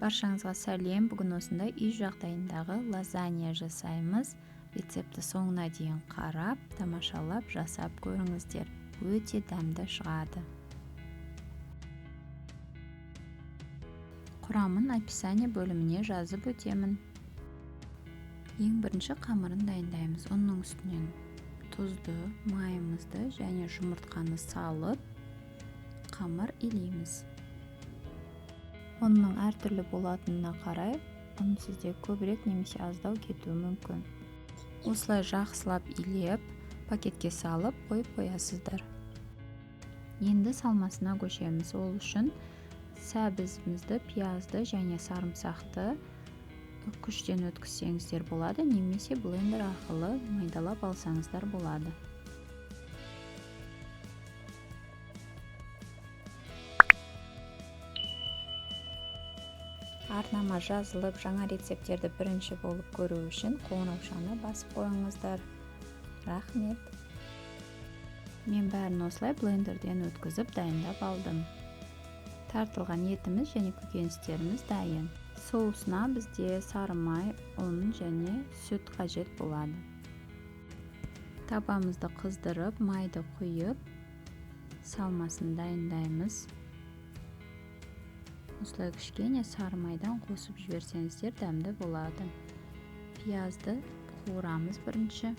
Баршаңызға сәлем. Бүгін осындай үй жағдайындағы лазанья жасаймыз. Рецепті соңына дейін қарап, тамашалап, жасап көріңіздер. Өте дәмді шығады. Құрамын описание бөліміне жазып өтемін. Ең бірінші қамырын дайындаймыз. Оның үстінен тұзды, майымызды және жұмыртқаны салып, қамыр илейміз. Оның әртүрлі болатынына қарай, ұн сізде көбірек немесе аздау кетуі мүмкін. Осылай жақсылап илеп, пакетке салып қойып қоясыздар. Енді салмасына көшеміз. Ол үшін сәбізімізді, пиязды және сарымсақты күштен өткізсеңіздер болады, немесе блендер арқылы майдалап алсаңыздар болады. Арнама жазылып, жаңа рецепттерді бірінші болып көру үшін қоңыраушаны басып қойыңыздар. Рахмет. Мен бәрін осылай блендерден өткізіп дайындап алдым. Тартылған етіміз және көкөністеріміз дайын. Соусына бізде сары май, ұн және сүт қажет болады. Табамызды қыздырып, майды құйып, салмасын дайындаймыз. Осылай кішкене сары майдан қосып жіберсеңіздер дәмді болады. Пиязды қуырамыз бірінші.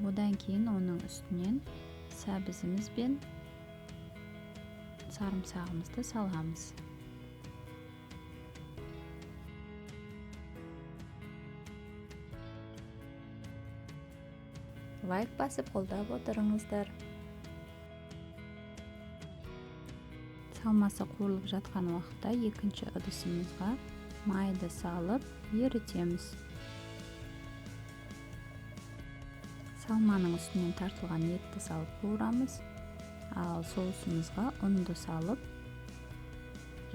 Одан кейін оның үстінен сәбізіміз бен сарымсағымызды саламыз. Лайк басып қолдап отырыңыздар. Салмасы қуырылып жатқан уақытта екінші ыдысымызға майды салып ерітеміз. Салманың үстінен тартылған етті салып қуырамыз. Ал соусымызға ұнды салып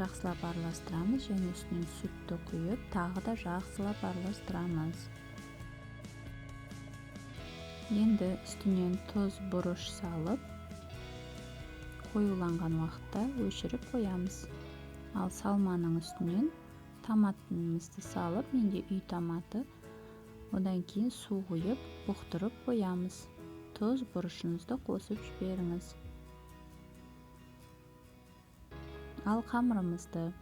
жақсылап араластырамыз және үстінен сүтті құйып, тағы да жақсылап араластырамыз. Енді үстінен тұз, бұрыш салып, қоюланған уақытта өшіріп қоямыз. Ал салманың үстінен томатымызды салып, менде үй томаты, одан кейін су құйып, бұқтырып қоямыз. Тұз, бұрышыңызды қосып жіберіңіз. Ал қамырымызды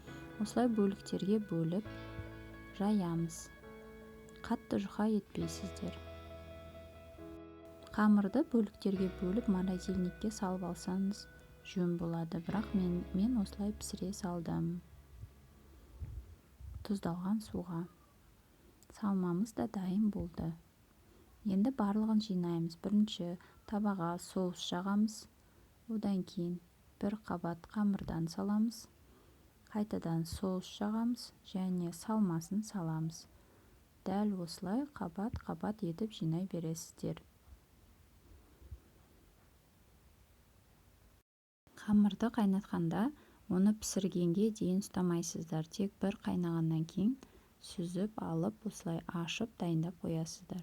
осылай бөліктерге бөліп жаямыз. Қатты жұқа етпейсіздер. Қамырды бөліктерге бөліп морозильникке салып алсаңыз жөн болады, бірақ мен осылай пісіре салдым. Тұздалған суға. Салмамыз да дайын болды. Енді барлығын жинаймыз. Бірінші табаға соус жағамыз. Одан кейін бір қабат қамырдан саламыз. Қайтадан соус жағамыз және салмасын саламыз. Дәл осылай қабат-қабат етіп жинай бересіздер. Қамырды қайнатқанда, оны пісіргенге дейін ұстамайсыздар. Тек бір қайнағаннан кейін сүзіп алып, осылай ашып дайындап қоясыздар.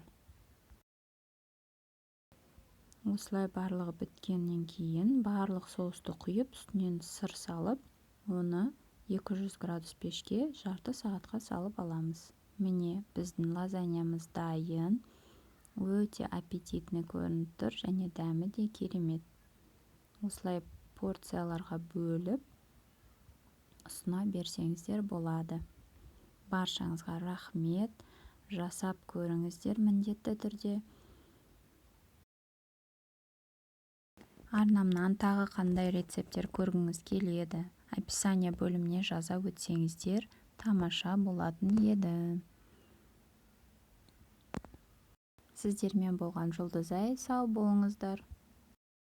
Осылай барлығы біткеннен кейін барлық соусты құйып, үстінен сыр салып, оны 200 градус пешке жарты сағатқа салып аламыз. Міне, біздің лазаньямыз дайын. Өте аппетитный көрініп тұр және дәмі де керемет. Осылай порцияларға бөліп ұсына берсеңіздер болады. Баршаңызға рахмет. Жасап көріңіздер міндетті түрде. Арнамнан тағы қандай рецепттер көргіңіз келеді, описание бөліміне жаза өтсеңіздер тамаша болатын еді. Сіздермен болған Жұлдызай, сау болыңыздар.